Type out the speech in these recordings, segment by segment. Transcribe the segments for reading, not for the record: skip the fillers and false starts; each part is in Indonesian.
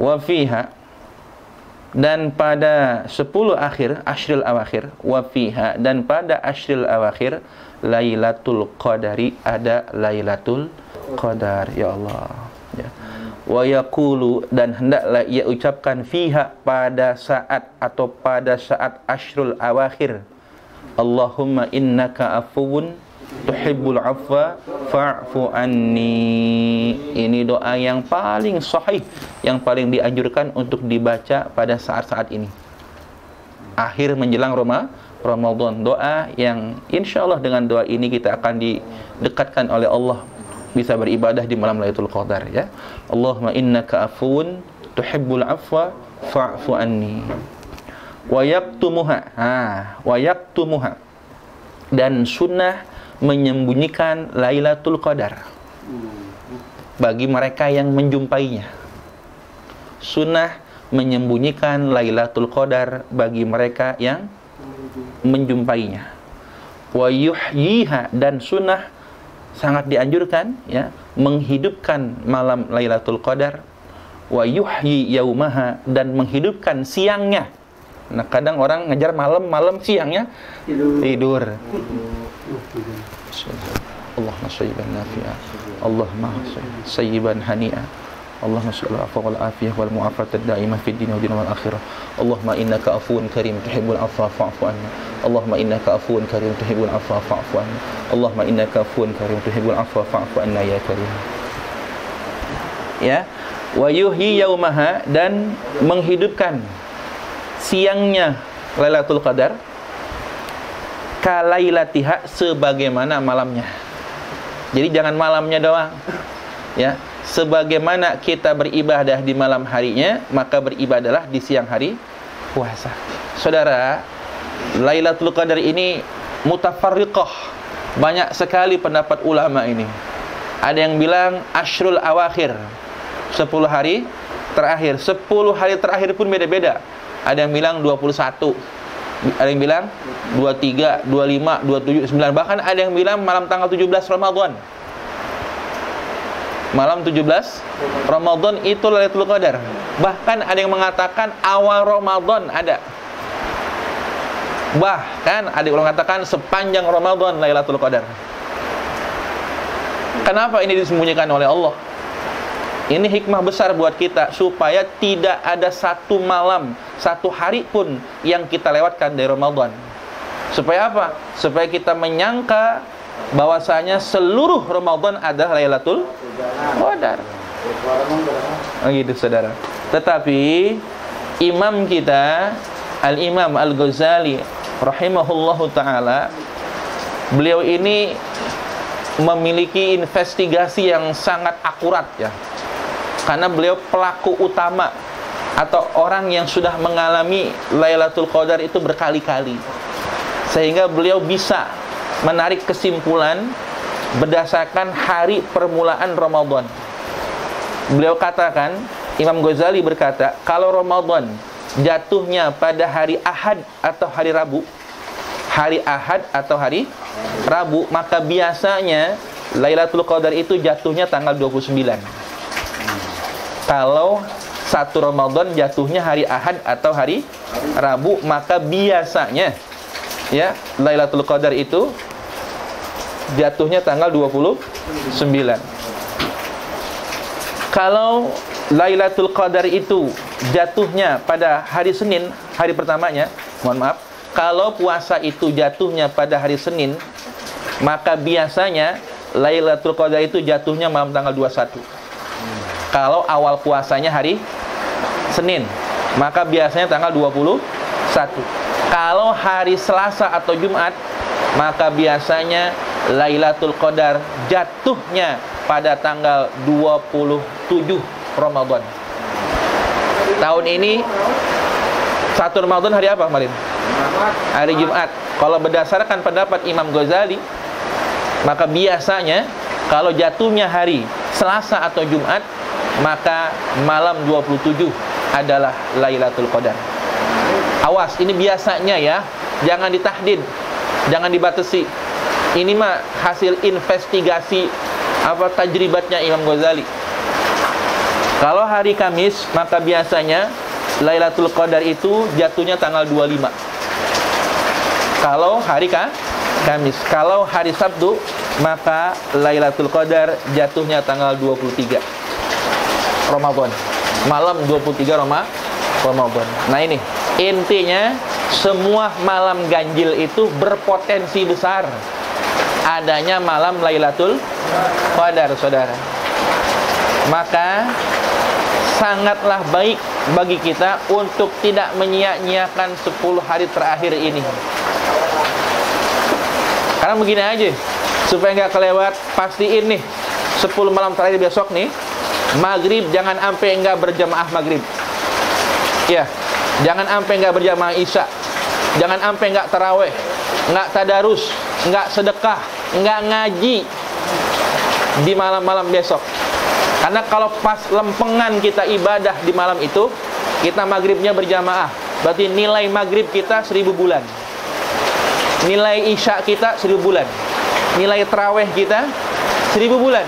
wa fiha, dan pada 10 akhir, ashril awakhir, wa fiha, dan pada ashril awakhir, Lailatul Qadari, ada Lailatul Qadar. Ya Allah, ya. Wa yaqulu, dan hendaklah ia ucapkan fiha, pada saat atau pada saat ashrul awakhir, Allahumma innaka afuwun tuhibbul afwa fa'fu anni. Ini doa yang paling sahih, yang paling dianjurkan untuk dibaca pada saat-saat ini, akhir menjelang Ramadan. Doa yang insya Allah dengan doa ini kita akan didekatkan oleh Allah, bisa beribadah di malam Lailatul Qadar, ya. Allahumma innaka afuwun tuhibbul afwa fa'fu anni. Wa yaktumuha, wa yaktumuha, dan sunnah menyembunyikan Lailatul Qadar bagi mereka yang menjumpainya. Sunnah menyembunyikan Lailatul Qadar bagi mereka yang menjumpainya. Wa yuhyiha, dan sunnah sangat dianjurkan, ya, menghidupkan malam Lailatul Qadar. Wa yuhyi yaumaha, dan menghidupkan siangnya. Nah, kadang orang ngejar malam siangnya tidur. Allahumma sayyiban nafi'a, Allahumma sayyiban hani'a, Allahumma salli wal afiyah wal mu'afat ad-da'imah fid dunya wal akhirah. Allahumma innaka afuwun karim tuhibbul afwa fa'fu anna. Allahumma innaka afuwun karim tuhibbul afwa fa'fu anna. Allahumma innaka afuwun karim tuhibbul afwa fa'fu anna ya karim. Ya, wa yuhyi yaumaha, dan menghidupkan siangnya Lailatul Qadar, kalailatiha, sebagaimana malamnya. Jadi jangan malamnya doang, ya. Sebagaimana kita beribadah di malam harinya, maka beribadahlah di siang hari puasa. Saudara, Lailatul Qadar ini mutafarriqah, banyak sekali pendapat ulama ini. Ada yang bilang ashrul awakhir, 10 hari terakhir. 10 hari terakhir pun beda-beda. Ada yang bilang 21, ada yang bilang 23, 25, 27, 9. Bahkan ada yang bilang malam tanggal 17 Ramadan. Malam 17 Ramadan itu Lailatul Qadar. Bahkan ada yang mengatakan awal Ramadan ada. Bahkan ada yang mengatakan sepanjang Ramadan Lailatul Qadar. Kenapa ini disembunyikan oleh Allah? Ini hikmah besar buat kita, supaya tidak ada satu malam, satu hari pun yang kita lewatkan dari Ramadan. Supaya apa? Supaya kita menyangka bahwasanya seluruh Ramadan adalah Lailatul Qadar. Begitu, saudara. Tetapi imam kita, Al-Imam Al-Ghazali rahimahullahu ta'ala, beliau ini memiliki investigasi yang sangat akurat, ya. Karena beliau pelaku utama atau orang yang sudah mengalami Lailatul Qadar itu berkali-kali, sehingga beliau bisa menarik kesimpulan berdasarkan hari permulaan Ramadan. Beliau katakan, Imam Ghazali berkata, kalau Ramadan jatuhnya pada hari Ahad atau hari Rabu, hari Ahad atau hari Rabu, maka biasanya Lailatul Qadar itu jatuhnya tanggal 29. Kalau satu Ramadan jatuhnya hari Ahad atau hari Rabu, maka biasanya, ya, Lailatul Qadar itu jatuhnya tanggal 29. Kalau Lailatul Qadar itu jatuhnya pada hari Senin, hari pertamanya, mohon maaf, kalau puasa itu jatuhnya pada hari Senin, maka biasanya Lailatul Qadar itu jatuhnya malam tanggal 21. Kalau awal puasanya hari Senin, maka biasanya tanggal 21. Kalau hari Selasa atau Jumat, maka biasanya Lailatul Qadar jatuhnya pada tanggal 27 Ramadan. Tahun ini 1 Ramadan hari apa kemarin? Hari Jumat. Kalau berdasarkan pendapat Imam Ghazali, maka biasanya kalau jatuhnya hari Selasa atau Jumat, maka malam 27 adalah Lailatul Qadar. Awas, ini biasanya, ya. Jangan ditahdid, jangan dibatasi. Ini mah hasil investigasi tajribatnya Imam Ghazali. Kalau hari Kamis, maka biasanya Lailatul Qadar itu jatuhnya tanggal 25. Kalau hari Kamis. Kalau hari Sabtu, maka Lailatul Qadar jatuhnya tanggal 23 Ramadan. Malam 23 Ramadan. Nah ini, intinya semua malam ganjil itu berpotensi besar adanya malam Lailatul Qadar, saudara. Maka sangatlah baik bagi kita untuk tidak menyia-nyiakan 10 hari terakhir ini. Karena begini aja, supaya nggak kelewat, pastiin nih 10 malam terakhir besok nih, maghrib jangan sampai nggak berjamaah maghrib. Ya, jangan sampai nggak berjamaah isya, jangan sampai nggak taraweh, nggak tadarus, nggak sedekah, nggak ngaji di malam-malam besok. Karena kalau pas lempengan kita ibadah di malam itu, kita maghribnya berjamaah, berarti nilai maghrib kita 1000 bulan. Nilai isya kita 1000 bulan. Nilai taraweh kita 1000 bulan.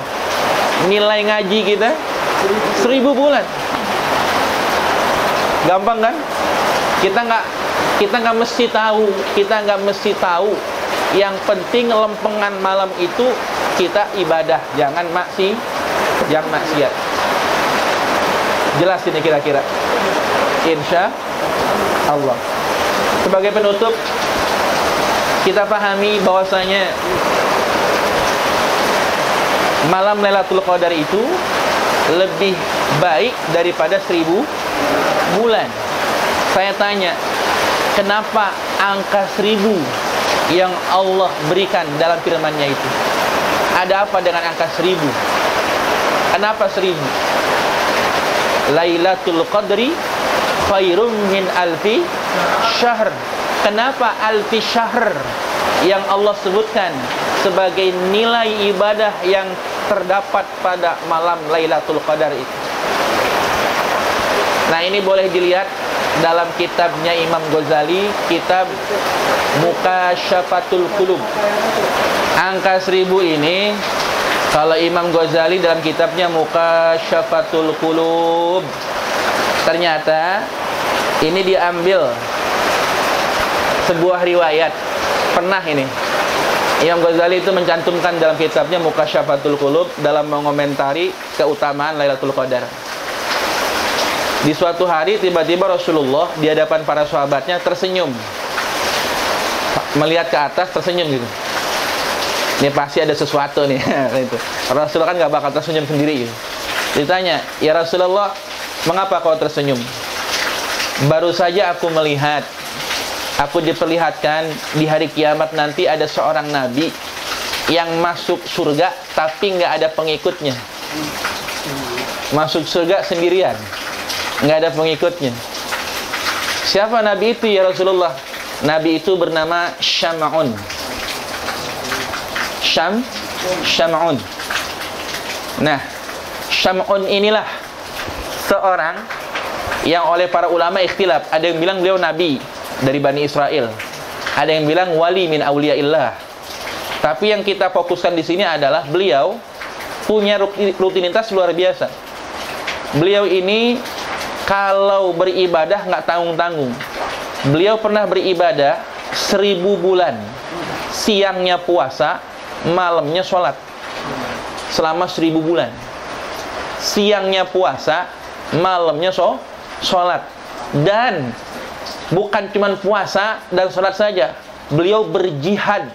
Nilai ngaji kita 1000 bulan. Gampang kan? Kita nggak mesti tahu. Yang penting lempengan malam itu kita ibadah, jangan maksiat. Jelas ini kira-kira. Insya Allah. Sebagai penutup, kita pahami bahwasanya malam Lailatul Qadar itu lebih baik daripada 1000 bulan. Saya tanya, kenapa angka 1000 yang Allah berikan dalam firman-Nya itu? Ada apa dengan angka 1000? Kenapa 1000? Lailatul Qadri khairum min alfi syahr. Kenapa alfi syahr yang Allah sebutkan sebagai nilai ibadah yang terdapat pada malam Lailatul Qadar itu? Nah, ini boleh dilihat dalam kitabnya Imam Ghazali, kitab Mukasyafatul Qulub. Angka 1000 ini, kalau Imam Ghazali dalam kitabnya Mukasyafatul Qulub, ternyata ini diambil sebuah riwayat. Pernah ini Imam Ghazali itu mencantumkan dalam kitabnya Mukasyafatul Qulub dalam mengomentari keutamaan Lailatul Qadar. Di suatu hari tiba-tiba Rasulullah di hadapan para sahabatnya tersenyum, melihat ke atas tersenyum gitu. Ini pasti ada sesuatu nih. Rasulullah kan gak bakal tersenyum sendiri gitu. Ditanya, ya Rasulullah, mengapa kau tersenyum? Baru saja aku melihat, aku diperlihatkan di hari kiamat nanti ada seorang nabi yang masuk surga tapi nggak ada pengikutnya. Masuk surga sendirian, nggak ada pengikutnya. Siapa nabi itu ya Rasulullah? Nabi itu bernama Syam'un. Syam'un. Nah, Syam'un inilah seorang yang oleh para ulama ikhtilaf. Ada yang bilang beliau nabi dari Bani Israel, ada yang bilang wali min auliyaillah. Tapi yang kita fokuskan di sini adalah beliau punya rutinitas luar biasa. Beliau ini kalau beribadah nggak tanggung-tanggung. Beliau pernah beribadah 1000 bulan. Siangnya puasa, malamnya sholat. Selama 1000 bulan. Siangnya puasa, malamnya sholat. Dan bukan cuma puasa dan sholat saja. Beliau berjihad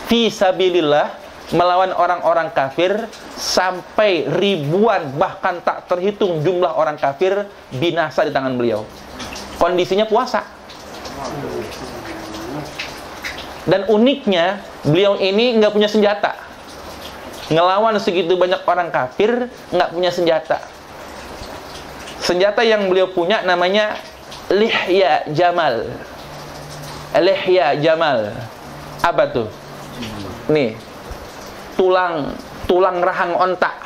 fi sabilillah melawan orang-orang kafir sampai ribuan, bahkan tak terhitung jumlah orang kafir binasa di tangan beliau. Kondisinya puasa. Dan uniknya, beliau ini nggak punya senjata. Ngelawan segitu banyak orang kafir, nggak punya senjata. Senjata yang beliau punya namanya Lihya Jamal. Lihya Jamal. Apa tuh? Nih, tulang rahang onta.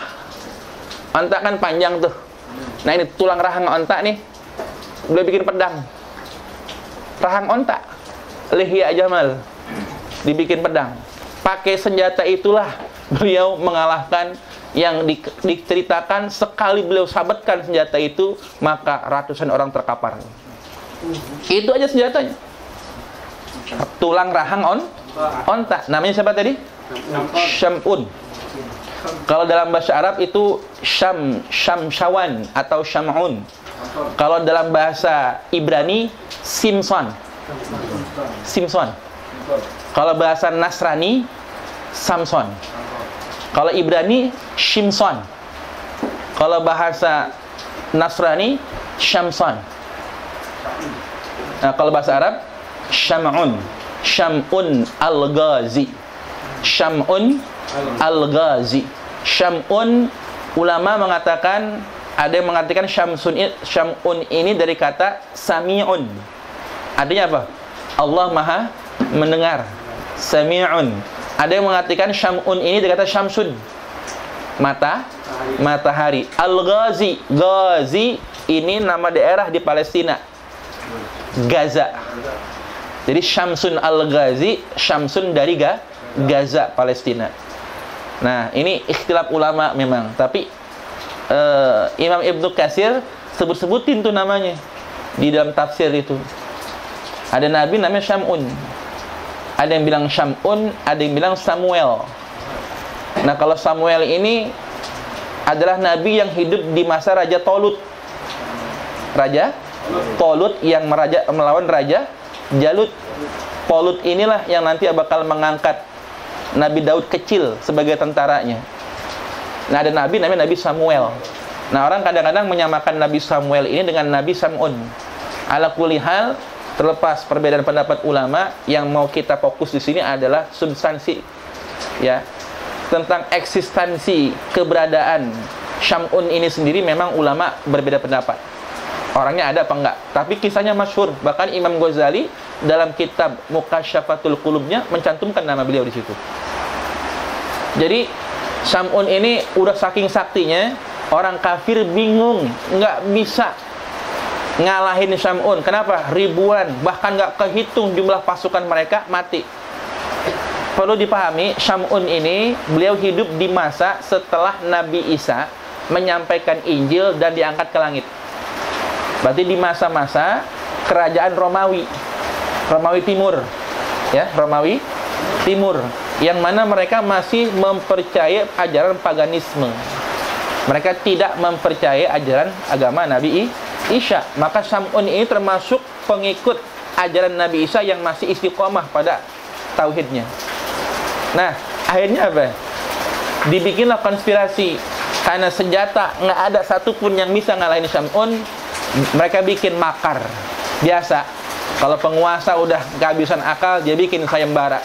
Onta kan panjang tuh. Nah, ini tulang rahang onta nih. Beliau bikin pedang. Rahang onta. Lihya Jamal. Dibikin pedang. Pakai senjata itulah beliau mengalahkan yang diceritakan sekali beliau sabetkan senjata itu, maka ratusan orang terkapar. Itu aja senjatanya. Tulang rahang onta. Namanya siapa tadi? Syam'un. Kalau dalam bahasa Arab itu syamshawan atau syam'un. Kalau dalam bahasa Ibrani Simson. Kalau bahasa Nasrani Samson. Kalau Ibrani Shimson. Kalau bahasa Nasrani Shamson. Nah, kalau bahasa Arab Syam'un. Syam'un al-Ghazi. Syam'un al-Ghazi. Syam'un, ulama mengatakan, ada yang mengatakan Syam'un ini dari kata Sami'un. Artinya apa? Allah Maha mendengar. Sami'un. Ada yang mengatakan Syam'un ini dari kata Syamsun. Matahari. Al-Ghazi. Ghazi ini nama daerah di Palestina. Gaza. Jadi Syamsun al-Ghazi, Syamsun dari Gaza, Palestina. Nah, ini ikhtilaf ulama memang. Tapi Imam Ibnu Katsir sebut-sebutin tuh namanya di dalam tafsir itu. Ada nabi namanya Syam'un. Ada yang bilang Syam'un, ada yang bilang Samuel. Nah, kalau Samuel ini adalah nabi yang hidup di masa Raja Tolut. Raja Tolut yang melawan Raja Jalut. Tolut inilah yang nanti bakal mengangkat Nabi Daud kecil sebagai tentaranya. Nah, ada nabi namanya Nabi Samuel. Nah, orang kadang-kadang menyamakan Nabi Samuel ini dengan Nabi Sam'un. Ala kulli hal, terlepas perbedaan pendapat ulama, yang mau kita fokus di sini adalah substansi, ya, tentang eksistensi keberadaan Syam'un ini sendiri. Memang ulama berbeda pendapat, orangnya ada apa enggak, tapi kisahnya masyhur. Bahkan Imam Ghazali dalam kitab Muqasyafatul Qulubnya mencantumkan nama beliau di situ. Jadi Syam'un ini udah saking saktinya, orang kafir bingung, nggak bisa ngalahin Syam'un. Kenapa? Ribuan, bahkan nggak kehitung jumlah pasukan mereka mati. Perlu dipahami, Syam'un ini beliau hidup di masa setelah Nabi Isa menyampaikan Injil dan diangkat ke langit. Berarti di masa-masa kerajaan Romawi Timur, ya, Romawi Timur, yang mana mereka masih mempercayai ajaran paganisme. Mereka tidak mempercayai ajaran agama Nabi Isa. Maka Syam'un ini termasuk pengikut ajaran Nabi Isa yang masih istiqomah pada tauhidnya. Nah, akhirnya apa? Dibikinlah konspirasi. Karena senjata nggak ada satupun yang bisa ngalahin Syam'un, mereka bikin makar. Biasa, kalau penguasa udah kehabisan akal, dia bikin sayembara.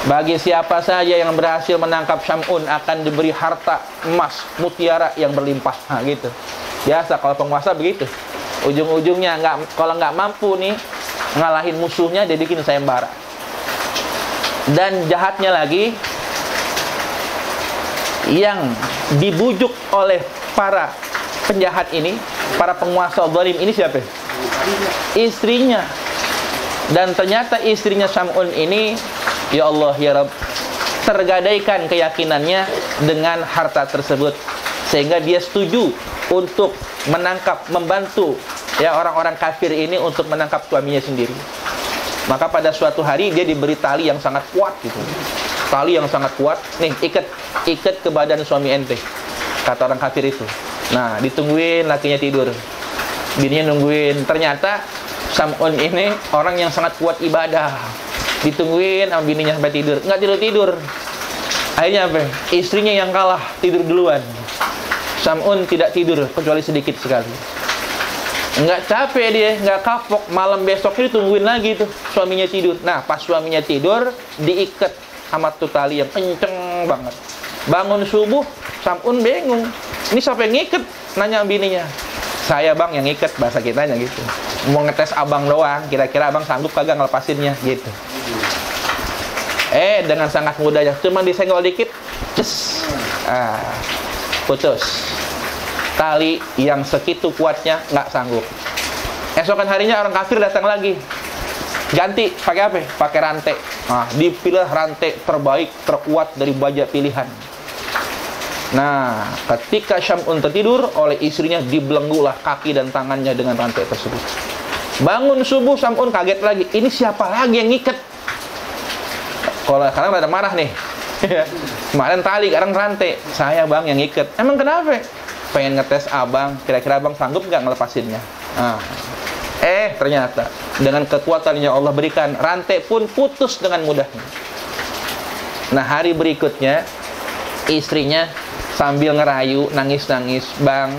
Bagi siapa saja yang berhasil menangkap Syam'un akan diberi harta emas, mutiara yang berlimpah. Nah, gitu. Biasa kalau penguasa begitu. Ujung-ujungnya kalau nggak mampu nih ngalahin musuhnya, dia bikin sayembara. Dan jahatnya lagi, yang dibujuk oleh para penjahat ini, para penguasa zalim ini siapa? Istrinya. Dan ternyata istrinya Syam'un ini, ya Allah ya Rabb, tergadaikan keyakinannya dengan harta tersebut, sehingga dia setuju untuk menangkap, membantu ya orang-orang kafir ini untuk menangkap suaminya sendiri. Maka pada suatu hari dia diberi tali yang sangat kuat gitu. Tali yang sangat kuat, nih ikat ke badan suami ente, kata orang kafir itu. Nah, ditungguin lakinya tidur, bininya nungguin. Ternyata Syam'un ini orang yang sangat kuat ibadah. Ditungguin sama bininya sampai tidur, nggak tidur. Akhirnya apa? Istrinya yang kalah, tidur duluan. Syam'un tidak tidur kecuali sedikit sekali. Nggak capek dia, nggak kapok. Malam besoknya ditungguin lagi tuh suaminya tidur. Nah, pas suaminya tidur, diikat sama tuh tali yang kenceng banget. Bangun subuh, Syam'un bingung. Ini siapa yang ngikat? Nanya bininya. Saya bang yang ngikat, bahasa kitanya gitu. Mau ngetes abang doang, kira-kira abang sanggup kagak ngelepasinnya gitu. Dengan sangat mudahnya, cuma disenggol dikit, ces, putus. Tali yang segitu kuatnya nggak sanggup. Esokan harinya orang kafir datang lagi, ganti pakai apa? Pakai rantai. Nah, dipilih rantai terbaik, terkuat dari baja pilihan. Nah, ketika Syam'un tertidur, oleh istrinya dibelenggulah kaki dan tangannya dengan rantai tersebut. Bangun subuh, Syam'un kaget lagi. Ini siapa lagi yang ngikat? Kalau sekarang ada marah nih. Kemarin tali, sekarang rantai. Saya bang yang ngikat. Emang kenapa? Pengen ngetes abang, kira-kira abang sanggup nggak ngelepasinnya? Nah. Ternyata dengan kekuatan yang Allah berikan, rantai pun putus dengan mudahnya. Nah, hari berikutnya istrinya sambil ngerayu, nangis-nangis, "Bang,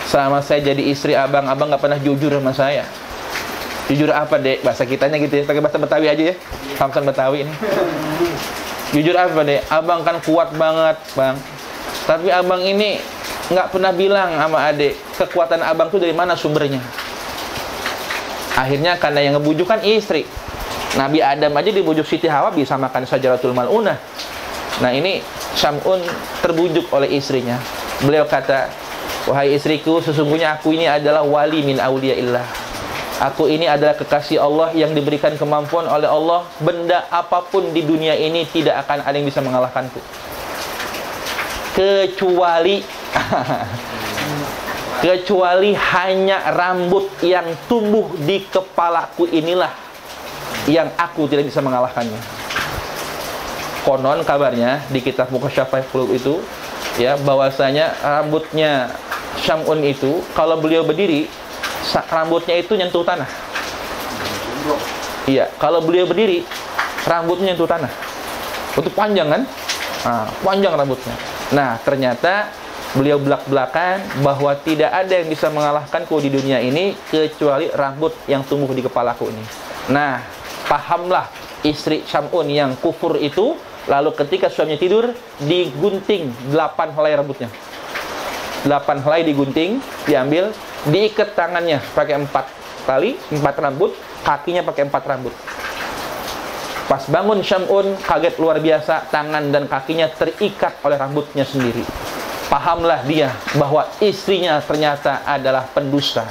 selama saya jadi istri abang nggak pernah jujur sama saya." Jujur apa, Dek? Bahasa kitanya gitu ya, pakai bahasa Betawi aja ya. Samson Betawi ini. Jujur apa, Dek? Abang kan kuat banget, Bang. Tapi abang ini nggak pernah bilang sama adek kekuatan abang tuh dari mana sumbernya. Akhirnya karena yang ngebujuk kan istri. Nabi Adam aja dibujuk Siti Hawa bisa makan Syajaratul Mal'unah. Nah, ini Syam'un terbujuk oleh istrinya. Beliau kata, "Wahai istriku, sesungguhnya aku ini adalah wali min auliyaillah. Aku ini adalah kekasih Allah yang diberikan kemampuan oleh Allah. Benda apapun di dunia ini tidak akan ada yang bisa mengalahkanku. Kecuali hanya rambut yang tumbuh di kepalaku inilah yang aku tidak bisa mengalahkannya." Konon kabarnya di kitab Mukasyafah Qulub itu ya, bahwasanya rambutnya Syam'un itu kalau beliau berdiri rambutnya itu nyentuh tanah. Iya, kalau beliau berdiri rambutnya nyentuh tanah. Itu panjang kan? Nah, panjang rambutnya. Nah, ternyata beliau belak-belakan bahwa tidak ada yang bisa mengalahkanku di dunia ini kecuali rambut yang tumbuh di kepalaku ini. Nah, pahamlah istri Syam'un yang kufur itu. Lalu ketika suaminya tidur, digunting 8 helai rambutnya. 8 helai digunting, diambil, diikat tangannya pakai 4 tali, 4 rambut, kakinya pakai 4 rambut. Pas bangun Syam'un kaget luar biasa, tangan dan kakinya terikat oleh rambutnya sendiri. Pahamlah dia bahwa istrinya ternyata adalah pendusta.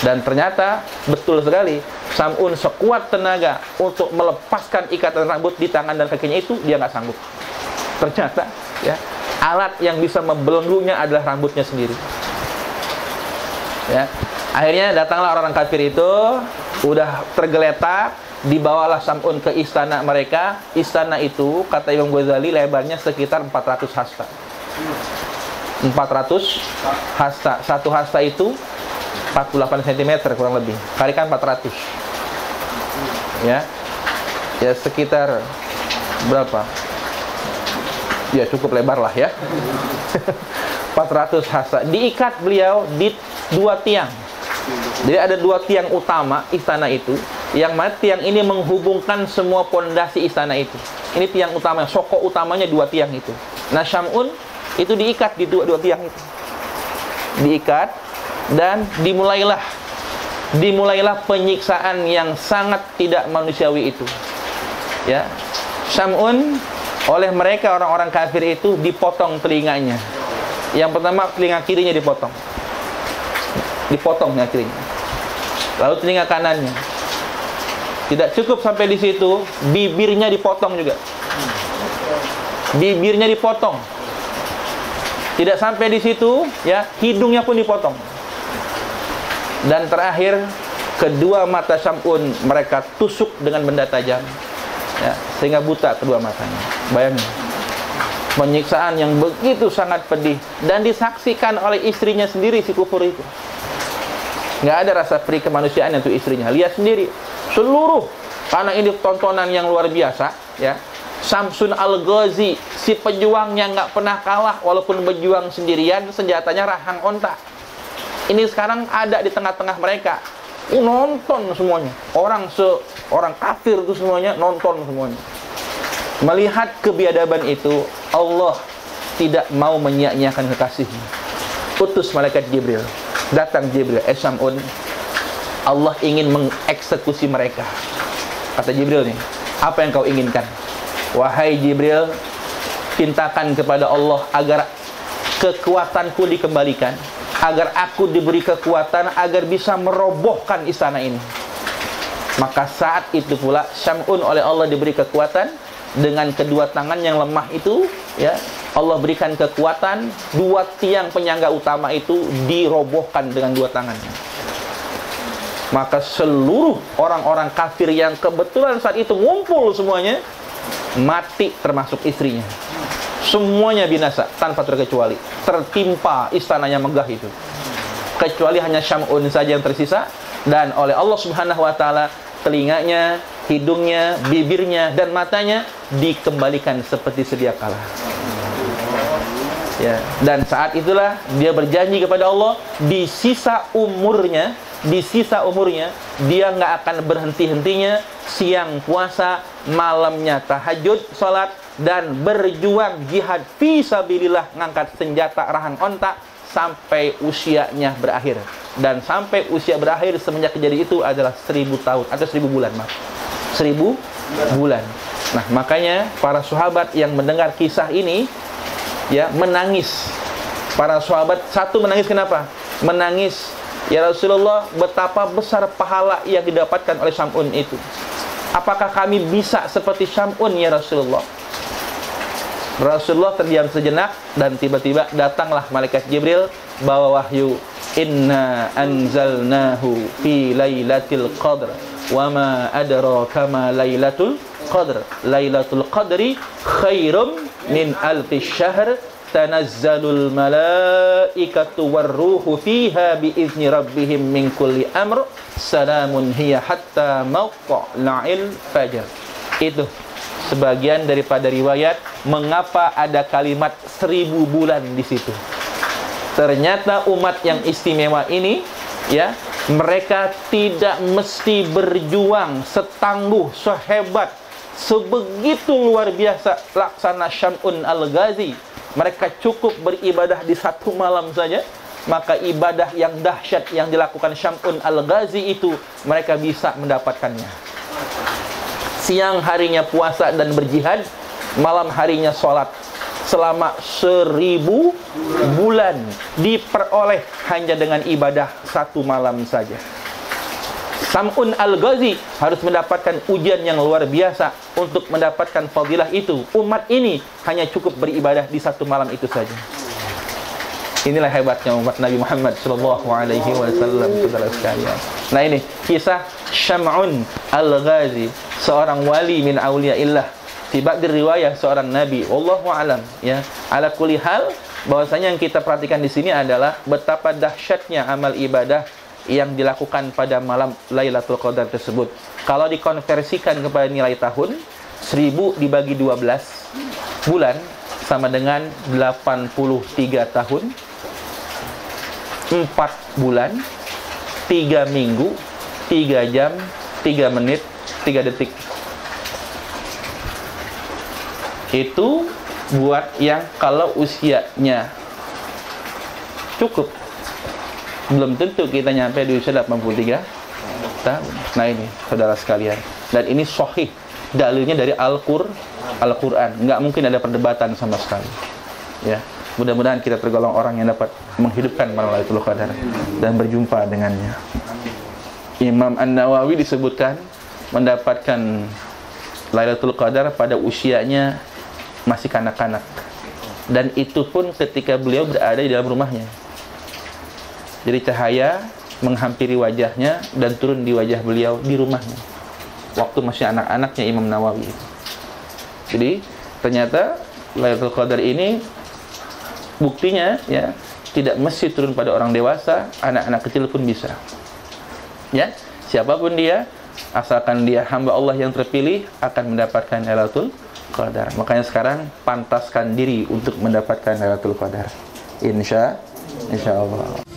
Dan ternyata betul sekali, Syam'un sekuat tenaga untuk melepaskan ikatan rambut di tangan dan kakinya itu, dia nggak sanggup. Ternyata ya, alat yang bisa membelenggunya adalah rambutnya sendiri. Ya, akhirnya datanglah orang-orang kafir itu, udah tergeletak, dibawalah Syam'un ke istana mereka. Istana itu kata Imam Ghazali lebarnya sekitar 400 hasta. 400 hasta. Satu hasta itu 48 cm kurang lebih. Kalikan 400. Ya. Ya sekitar berapa? Ya cukup lebar lah ya. 400 hasta. Diikat beliau di 2 tiang. Jadi ada 2 tiang utama istana itu, yang mana tiang ini menghubungkan semua pondasi istana itu. Ini tiang utama, soko utamanya 2 tiang itu. Nah, Syam'un itu diikat di 2 tiang itu. Diikat dan dimulailah penyiksaan yang sangat tidak manusiawi itu. Ya. Syam'un oleh mereka orang-orang kafir itu dipotong telinganya. Yang pertama telinga kirinya dipotong. Dipotong telinga kirinya. Lalu telinga kanannya. Tidak cukup sampai di situ, bibirnya dipotong juga. Bibirnya dipotong. Tidak sampai di situ, ya, hidungnya pun dipotong. Dan terakhir, kedua mata Syam'un mereka tusuk dengan benda tajam, ya, sehingga buta kedua matanya. Bayangin, penyiksaan yang begitu sangat pedih dan disaksikan oleh istrinya sendiri si kufur itu. Nggak ada rasa perih kemanusiaan untuk istrinya. Lihat sendiri, seluruh, karena ini tontonan yang luar biasa, ya. Samsun Al-Ghazi, si pejuang yang nggak pernah kalah walaupun berjuang sendirian, senjatanya rahang onta. Ini sekarang ada di tengah-tengah mereka. Nonton semuanya. Orang kafir itu semuanya nonton semuanya. Melihat kebiadaban itu, Allah tidak mau menyia-nyiakan kekasihnya. Utus malaikat Jibril. Datang Jibril, Syam'un, Allah ingin mengeksekusi mereka. Kata Jibril nih, apa yang kau inginkan? Wahai Jibril, pintakan kepada Allah agar kekuatanku dikembalikan, agar aku diberi kekuatan agar bisa merobohkan istana ini. Maka saat itu pula Syam'un oleh Allah diberi kekuatan, dengan kedua tangan yang lemah itu, ya, Allah berikan kekuatan, dua tiang penyangga utama itu dirobohkan dengan dua tangannya. Maka seluruh orang-orang kafir yang kebetulan saat itu ngumpul semuanya, mati termasuk istrinya. Semuanya binasa tanpa terkecuali. Tertimpa istananya megah itu. Kecuali hanya Syam'un saja yang tersisa. Dan oleh Allah Subhanahu wa ta'ala, telinganya, hidungnya, bibirnya, dan matanya dikembalikan seperti sedia kala. Ya, dan saat itulah dia berjanji kepada Allah, di sisa umurnya dia nggak akan berhenti-hentinya siang puasa, malamnya tahajud, sholat, dan berjuang jihad fi sabilillah, ngangkat senjata rahan onta sampai usianya berakhir. Dan sampai usia berakhir semenjak kejadian itu adalah 1000 tahun atau 1000 bulan, maaf. 1000 bulan. Nah, makanya para sahabat yang mendengar kisah ini ya menangis. Para sahabat satu menangis, kenapa? Menangis, ya Rasulullah, betapa besar pahala yang didapatkan oleh Syam'un itu. Apakah kami bisa seperti Syam'un, ya Rasulullah? Rasulullah terdiam sejenak dan tiba-tiba datanglah malaikat Jibril bawa wahyu. Inna anzalnahu fi lailatul qadr wa ma adraka ma lailatul qadr. Lailatul qadri khairum min alfi syahr tanazzalul malaikatu warruhu fiha biizni rabbihim min kulli amr salamun hiya hatta matla'il fajr. Itu sebagian daripada riwayat mengapa ada kalimat 1000 bulan di situ. Ternyata umat yang istimewa ini ya, mereka tidak mesti berjuang setangguh, sehebat, sebegitu luar biasa laksana Syam'un Al-Ghazi. Mereka cukup beribadah di satu malam saja, maka ibadah yang dahsyat yang dilakukan Syam'un Al-Ghazi itu mereka bisa mendapatkannya. Siang harinya puasa dan berjihad, malam harinya sholat, selama 1000 bulan diperoleh hanya dengan ibadah satu malam saja. Syam'un Al-Ghazi harus mendapatkan ujian yang luar biasa untuk mendapatkan fadilah itu. Umat ini hanya cukup beribadah di satu malam itu saja. Inilah hebatnya umat Nabi Muhammad sallallahu alaihi wasallam, saudara sekalian. Nah, ini kisah Syam'un Al-Ghazi, seorang wali min auliyaillah. Tiba di riwayat seorang nabi, wallahu alam, ya. Ala kulli hal, bahwasanya yang kita perhatikan di sini adalah betapa dahsyatnya amal ibadah yang dilakukan pada malam Lailatul Qadar tersebut. Kalau dikonversikan kepada nilai tahun, 1000 dibagi 12 bulan sama dengan 83 tahun, 4 bulan, 3 minggu, 3 jam, 3 menit, 3 detik. Itu buat yang kalau usianya cukup. Belum tentu kita nyampe di usia 83 tahun. Nah, ini saudara sekalian. Dan ini sahih, dalilnya dari Al-Quran. Nggak mungkin ada perdebatan sama sekali. Ya, mudah-mudahan kita tergolong orang yang dapat menghidupkan malam Lailatul Qadar dan berjumpa dengannya. Imam An-Nawawi disebutkan mendapatkan Lailatul Qadar pada usianya masih kanak-kanak, dan itu pun ketika beliau berada di dalam rumahnya. Jadi cahaya menghampiri wajahnya dan turun di wajah beliau di rumahnya waktu masih anak-anaknya Imam Nawawi. Jadi ternyata Lailatul Qadar ini buktinya ya tidak mesti turun pada orang dewasa, anak-anak kecil pun bisa. Ya, siapapun dia, asalkan dia hamba Allah yang terpilih akan mendapatkan Lailatul Qadar. Makanya sekarang pantaskan diri untuk mendapatkan Lailatul Qadar. Insya Allah.